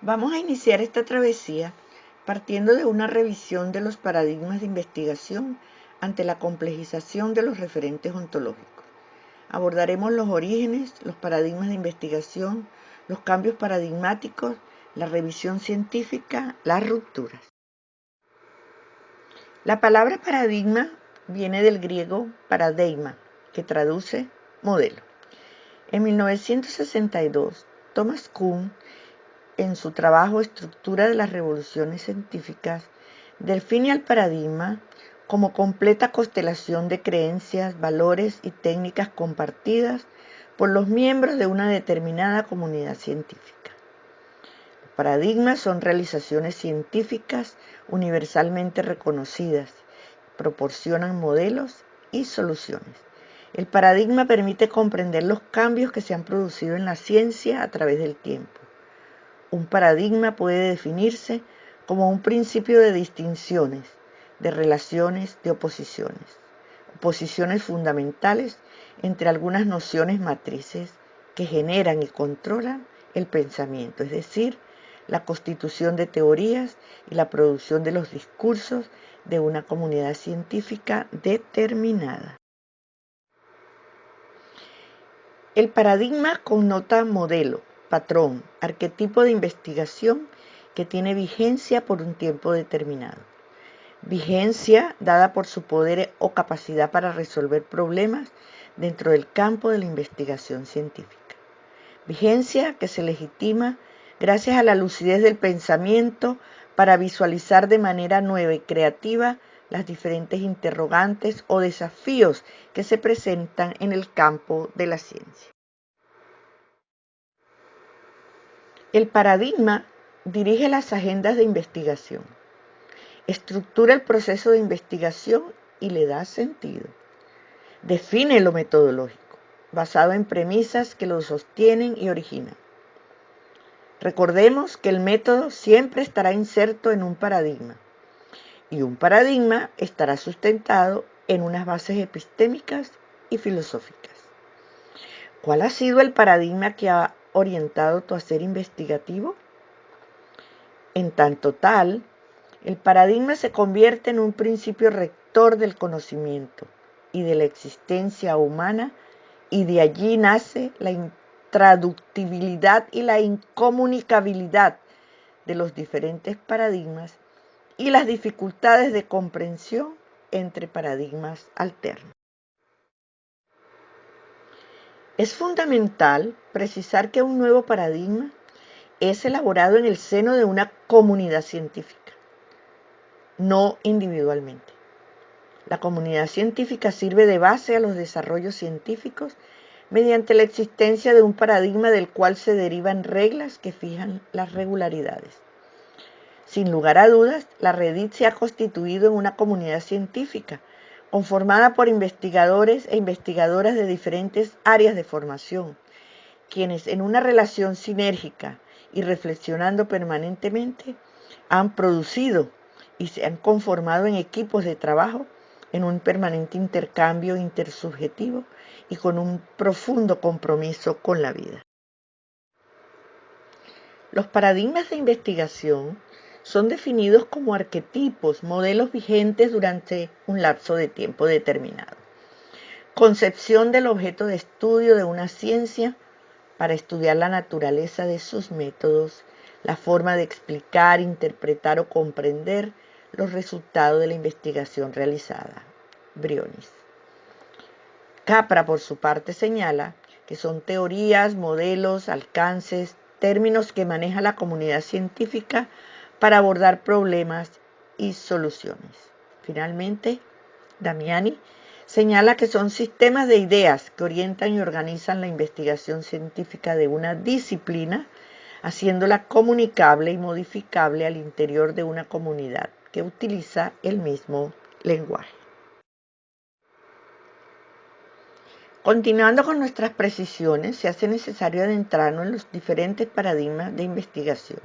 Vamos a iniciar esta travesía partiendo de una revisión de los paradigmas de investigación ante la complejización de los referentes ontológicos. Abordaremos los orígenes, los paradigmas de investigación, los cambios paradigmáticos, la revisión científica, las rupturas. La palabra paradigma viene del griego paradeima, que traduce modelo. En 1962, Thomas Kuhn, en su trabajo Estructura de las revoluciones científicas, define al paradigma como completa constelación de creencias, valores y técnicas compartidas por los miembros de una determinada comunidad científica. Los paradigmas son realizaciones científicas universalmente reconocidas, proporcionan modelos y soluciones. El paradigma permite comprender los cambios que se han producido en la ciencia a través del tiempo. Un paradigma puede definirse como un principio de distinciones, de relaciones, de oposiciones fundamentales entre algunas nociones matrices que generan y controlan el pensamiento, es decir, la constitución de teorías y la producción de los discursos de una comunidad científica determinada. El paradigma connota modelo, patrón, arquetipo de investigación que tiene vigencia por un tiempo determinado. Vigencia dada por su poder o capacidad para resolver problemas dentro del campo de la investigación científica. Vigencia que se legitima gracias a la lucidez del pensamiento para visualizar de manera nueva y creativa las diferentes interrogantes o desafíos que se presentan en el campo de la ciencia. El paradigma dirige las agendas de investigación, estructura el proceso de investigación y le da sentido. Define lo metodológico, basado en premisas que lo sostienen y originan. Recordemos que el método siempre estará inserto en un paradigma, y un paradigma estará sustentado en unas bases epistémicas y filosóficas. ¿Cuál ha sido el paradigma que ha orientado tu hacer investigativo? En tanto tal, el paradigma se convierte en un principio rector del conocimiento y de la existencia humana, y de allí nace la intraductibilidad y la incomunicabilidad de los diferentes paradigmas y las dificultades de comprensión entre paradigmas alternos. Es fundamental precisar que un nuevo paradigma es elaborado en el seno de una comunidad científica, no individualmente. La comunidad científica sirve de base a los desarrollos científicos mediante la existencia de un paradigma del cual se derivan reglas que fijan las regularidades. Sin lugar a dudas, la REDIT se ha constituido en una comunidad científica, conformada por investigadores e investigadoras de diferentes áreas de formación, quienes en una relación sinérgica y reflexionando permanentemente han producido y se han conformado en equipos de trabajo en un permanente intercambio intersubjetivo y con un profundo compromiso con la vida. Los paradigmas de investigación son definidos como arquetipos, modelos vigentes durante un lapso de tiempo determinado. Concepción del objeto de estudio de una ciencia para estudiar la naturaleza de sus métodos, la forma de explicar, interpretar o comprender los resultados de la investigación realizada. Briones. Capra, por su parte, señala que son teorías, modelos, alcances, términos que maneja la comunidad científica para abordar problemas y soluciones. Finalmente, Damiani señala que son sistemas de ideas que orientan y organizan la investigación científica de una disciplina, haciéndola comunicable y modificable al interior de una comunidad que utiliza el mismo lenguaje. Continuando con nuestras precisiones, se hace necesario adentrarnos en los diferentes paradigmas de investigación.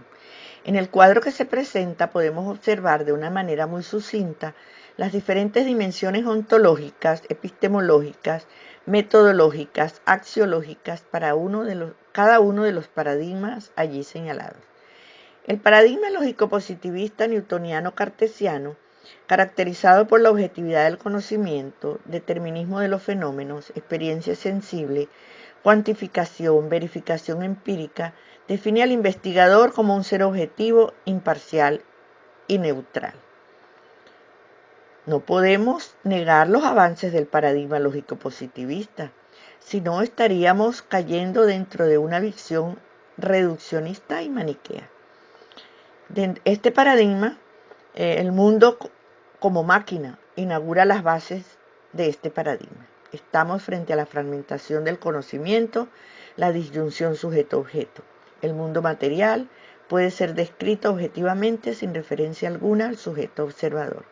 En el cuadro que se presenta podemos observar de una manera muy sucinta las diferentes dimensiones ontológicas, epistemológicas, metodológicas, axiológicas para cada uno de los paradigmas allí señalados. El paradigma lógico-positivista newtoniano-cartesiano, caracterizado por la objetividad del conocimiento, determinismo de los fenómenos, experiencia sensible, cuantificación, verificación empírica, define al investigador como un ser objetivo, imparcial y neutral. No podemos negar los avances del paradigma lógico-positivista, si no estaríamos cayendo dentro de una visión reduccionista y maniquea. De este paradigma, el mundo como máquina inaugura las bases de este paradigma. Estamos frente a la fragmentación del conocimiento, la disyunción sujeto-objeto. El mundo material puede ser descrito objetivamente sin referencia alguna al sujeto observador.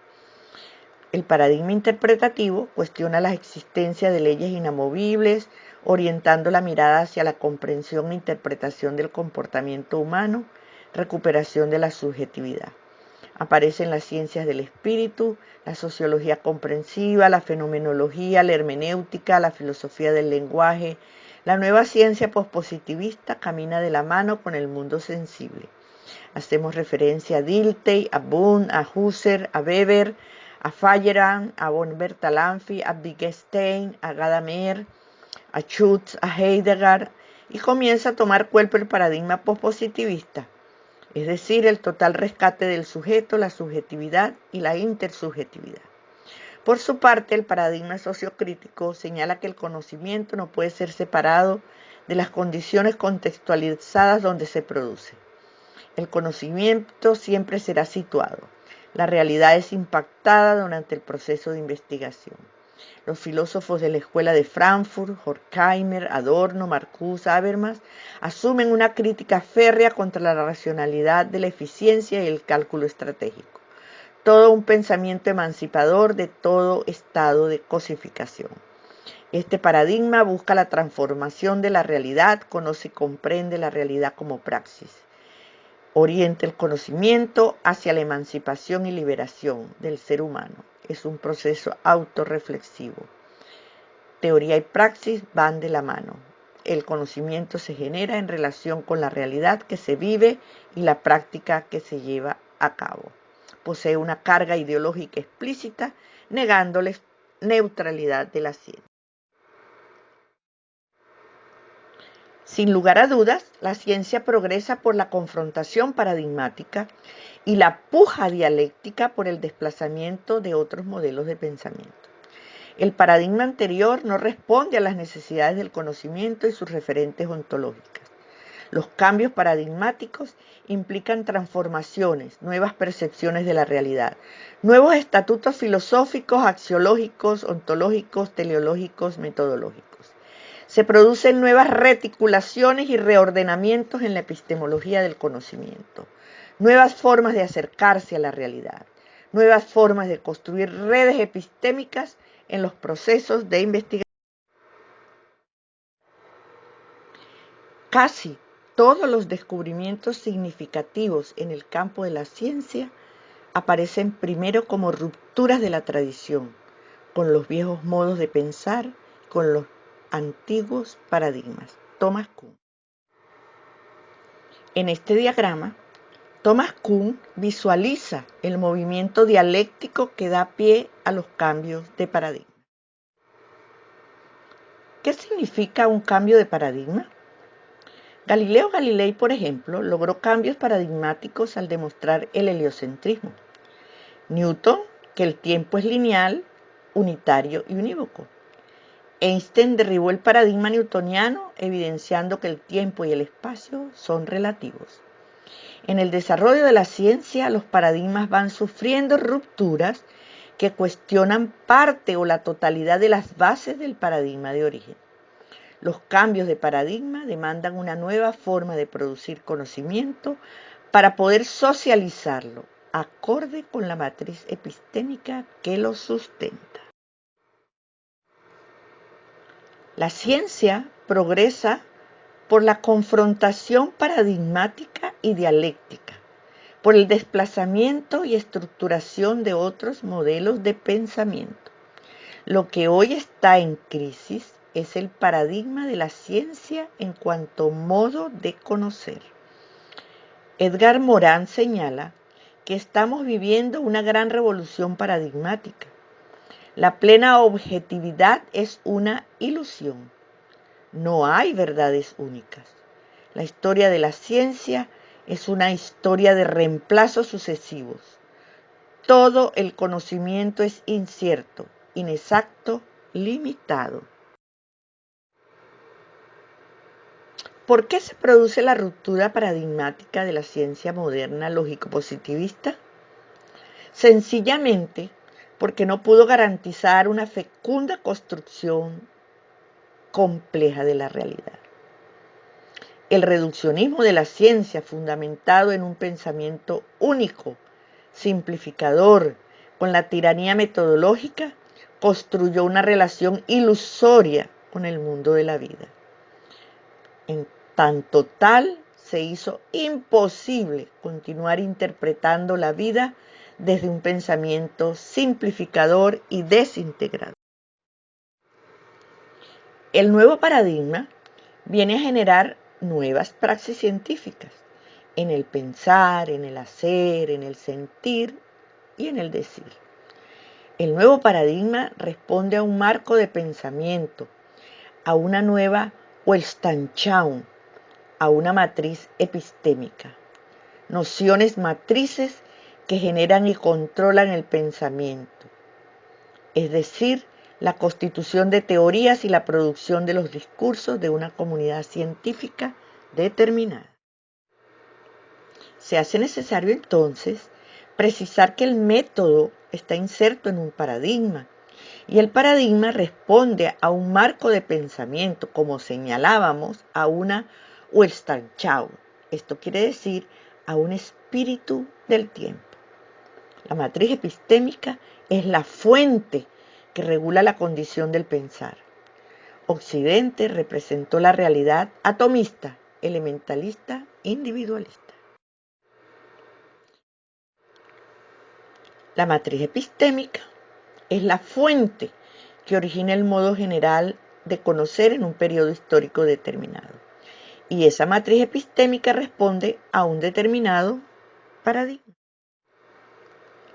El paradigma interpretativo cuestiona la existencia de leyes inamovibles, orientando la mirada hacia la comprensión e interpretación del comportamiento humano, recuperación de la subjetividad. Aparecen las ciencias del espíritu, la sociología comprensiva, la fenomenología, la hermenéutica, la filosofía del lenguaje. La nueva ciencia pospositivista camina de la mano con el mundo sensible. Hacemos referencia a Dilthey, a Boone, a Husserl, a Weber, a Feyerabend, a von Bertalanffy, a Wittgenstein, a Gadamer, a Schutz, a Heidegger, y comienza a tomar cuerpo el paradigma pospositivista, es decir, el total rescate del sujeto, la subjetividad y la intersubjetividad. Por su parte, el paradigma sociocrítico señala que el conocimiento no puede ser separado de las condiciones contextualizadas donde se produce. El conocimiento siempre será situado. La realidad es impactada durante el proceso de investigación. Los filósofos de la escuela de Frankfurt, Horkheimer, Adorno, Marcuse, Habermas, asumen una crítica férrea contra la racionalidad de la eficiencia y el cálculo estratégico. Todo un pensamiento emancipador de todo estado de cosificación. Este paradigma busca la transformación de la realidad, conoce y comprende la realidad como praxis. Orienta el conocimiento hacia la emancipación y liberación del ser humano. Es un proceso autorreflexivo. Teoría y praxis van de la mano. El conocimiento se genera en relación con la realidad que se vive y la práctica que se lleva a cabo. Posee una carga ideológica explícita, negándoles neutralidad de la ciencia. Sin lugar a dudas, la ciencia progresa por la confrontación paradigmática y la puja dialéctica por el desplazamiento de otros modelos de pensamiento. El paradigma anterior no responde a las necesidades del conocimiento y sus referentes ontológicas. Los cambios paradigmáticos implican transformaciones, nuevas percepciones de la realidad, nuevos estatutos filosóficos, axiológicos, ontológicos, teleológicos, metodológicos. Se producen nuevas reticulaciones y reordenamientos en la epistemología del conocimiento, nuevas formas de acercarse a la realidad, nuevas formas de construir redes epistémicas en los procesos de investigación. Casi todos los descubrimientos significativos en el campo de la ciencia aparecen primero como rupturas de la tradición, con los viejos modos de pensar, con los antiguos paradigmas. Thomas Kuhn. En este diagrama, Thomas Kuhn visualiza el movimiento dialéctico que da pie a los cambios de paradigma. ¿Qué significa un cambio de paradigma? Galileo Galilei, por ejemplo, logró cambios paradigmáticos al demostrar el heliocentrismo. Newton, que el tiempo es lineal, unitario y unívoco. Einstein derribó el paradigma newtoniano, evidenciando que el tiempo y el espacio son relativos. En el desarrollo de la ciencia, los paradigmas van sufriendo rupturas que cuestionan parte o la totalidad de las bases del paradigma de origen. Los cambios de paradigma demandan una nueva forma de producir conocimiento para poder socializarlo, acorde con la matriz epistémica que lo sustenta. La ciencia progresa por la confrontación paradigmática y dialéctica, por el desplazamiento y estructuración de otros modelos de pensamiento. Lo que hoy está en crisis es el paradigma de la ciencia en cuanto modo de conocer. Edgar Morin señala que estamos viviendo una gran revolución paradigmática. La plena objetividad es una ilusión. No hay verdades únicas. La historia de la ciencia es una historia de reemplazos sucesivos. Todo el conocimiento es incierto, inexacto, limitado. ¿Por qué se produce la ruptura paradigmática de la ciencia moderna lógico-positivista? Sencillamente porque no pudo garantizar una fecunda construcción compleja de la realidad. El reduccionismo de la ciencia, fundamentado en un pensamiento único, simplificador, con la tiranía metodológica, construyó una relación ilusoria con el mundo de la vida. En tanto tal, se hizo imposible continuar interpretando la vida desde un pensamiento simplificador y desintegrador. El nuevo paradigma viene a generar nuevas praxis científicas en el pensar, en el hacer, en el sentir y en el decir. El nuevo paradigma responde a un marco de pensamiento, a una nueva Weltanschauung, a una matriz epistémica, nociones matrices que generan y controlan el pensamiento, es decir, la constitución de teorías y la producción de los discursos de una comunidad científica determinada. Se hace necesario entonces precisar que el método está inserto en un paradigma y el paradigma responde a un marco de pensamiento, como señalábamos, a una Weltanschauung. Esto quiere decir a un espíritu del tiempo. La matriz epistémica es la fuente que regula la condición del pensar. Occidente representó la realidad atomista, elementalista, individualista. La matriz epistémica es la fuente que origina el modo general de conocer en un periodo histórico determinado. Y esa matriz epistémica responde a un determinado paradigma.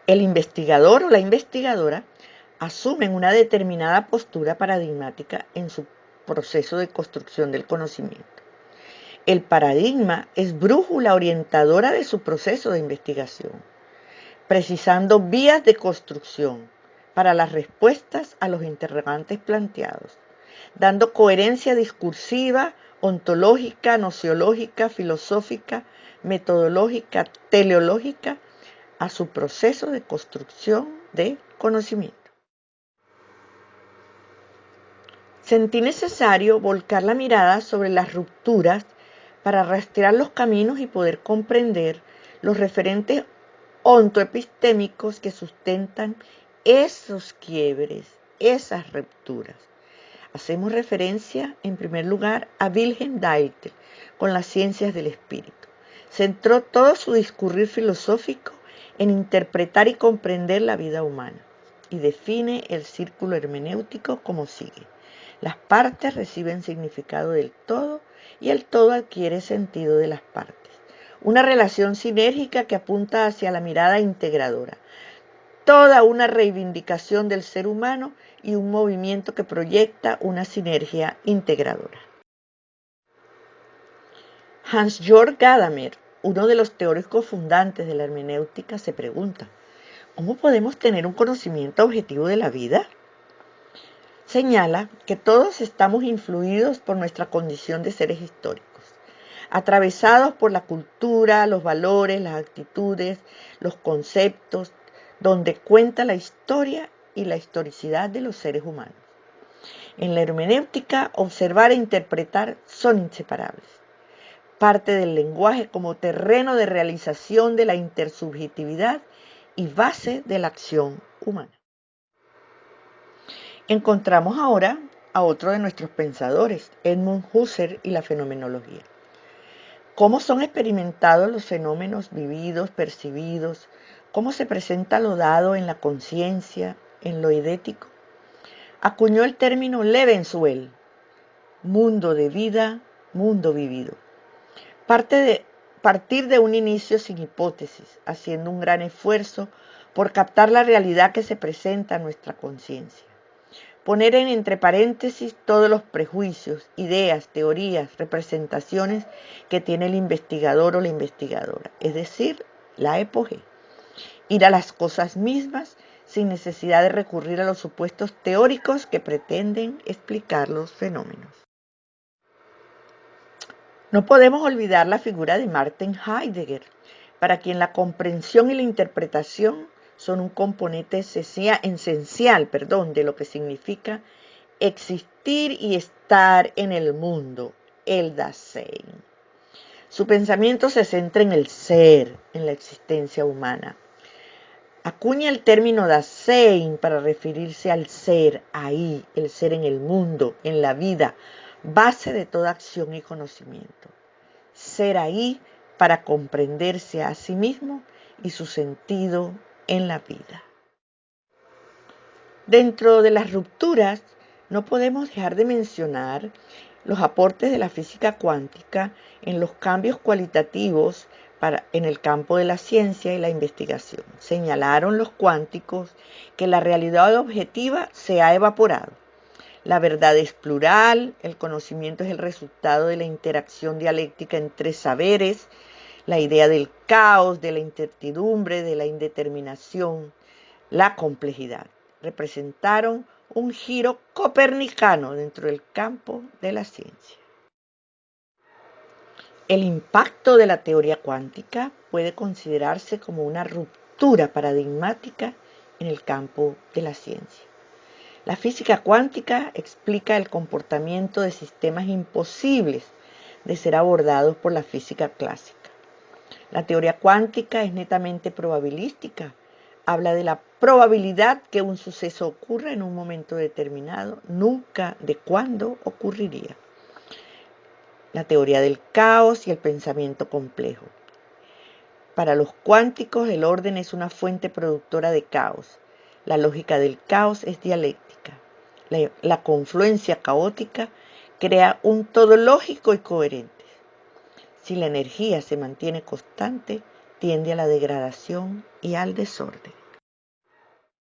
El investigador o la investigadora asumen una determinada postura paradigmática en su proceso de construcción del conocimiento. El paradigma es brújula orientadora de su proceso de investigación, precisando vías de construcción para las respuestas a los interrogantes planteados, dando coherencia discursiva, ontológica, nociológica, filosófica, metodológica, teleológica a su proceso de construcción de conocimiento. Sentí necesario volcar la mirada sobre las rupturas para rastrear los caminos y poder comprender los referentes ontoepistémicos que sustentan esos quiebres, esas rupturas. Hacemos referencia, en primer lugar, a Wilhelm Dilthey con las ciencias del espíritu. Centró todo su discurrir filosófico en interpretar y comprender la vida humana y define el círculo hermenéutico como sigue. Las partes reciben significado del todo y el todo adquiere sentido de las partes. Una relación sinérgica que apunta hacia la mirada integradora. Toda una reivindicación del ser humano y un movimiento que proyecta una sinergia integradora. Hans-Georg Gadamer, uno de los teóricos fundantes de la hermenéutica, se pregunta: ¿cómo podemos tener un conocimiento objetivo de la vida? Señala que todos estamos influidos por nuestra condición de seres históricos, atravesados por la cultura, los valores, las actitudes, los conceptos, donde cuenta la historia y la historicidad de los seres humanos. En la hermenéutica, observar e interpretar son inseparables. Parte del lenguaje como terreno de realización de la intersubjetividad y base de la acción humana. Encontramos ahora a otro de nuestros pensadores, Edmund Husserl y la fenomenología. ¿Cómo son experimentados los fenómenos vividos, percibidos? ¿Cómo se presenta lo dado en la conciencia, en lo idético? Acuñó el término Lebenswelt, mundo de vida, mundo vivido. Parte partir de un inicio sin hipótesis, haciendo un gran esfuerzo por captar la realidad que se presenta a nuestra conciencia. Poner en entre paréntesis todos los prejuicios, ideas, teorías, representaciones que tiene el investigador o la investigadora, es decir, la epogé. Ir a las cosas mismas sin necesidad de recurrir a los supuestos teóricos que pretenden explicar los fenómenos. No podemos olvidar la figura de Martin Heidegger, para quien la comprensión y la interpretación son un componente esencial de lo que significa existir y estar en el mundo, el Dasein. Su pensamiento se centra en el ser, en la existencia humana. Acuña el término Dasein para referirse al ser ahí, el ser en el mundo, en la vida, base de toda acción y conocimiento. Ser ahí para comprenderse a sí mismo y su sentido en la vida. Dentro de las rupturas, no podemos dejar de mencionar los aportes de la física cuántica en los cambios cualitativos en el campo de la ciencia y la investigación. Señalaron los cuánticos que la realidad objetiva se ha evaporado. La verdad es plural, el conocimiento es el resultado de la interacción dialéctica entre saberes, la idea del caos, de la incertidumbre, de la indeterminación, la complejidad. Representaron un giro copernicano dentro del campo de la ciencia. El impacto de la teoría cuántica puede considerarse como una ruptura paradigmática en el campo de la ciencia. La física cuántica explica el comportamiento de sistemas imposibles de ser abordados por la física clásica. La teoría cuántica es netamente probabilística. Habla de la probabilidad que un suceso ocurra en un momento determinado, nunca de cuándo ocurriría. La teoría del caos y el pensamiento complejo. Para los cuánticos, el orden es una fuente productora de caos. La lógica del caos es dialéctica. La confluencia caótica crea un todo lógico y coherente. Si la energía se mantiene constante, tiende a la degradación y al desorden.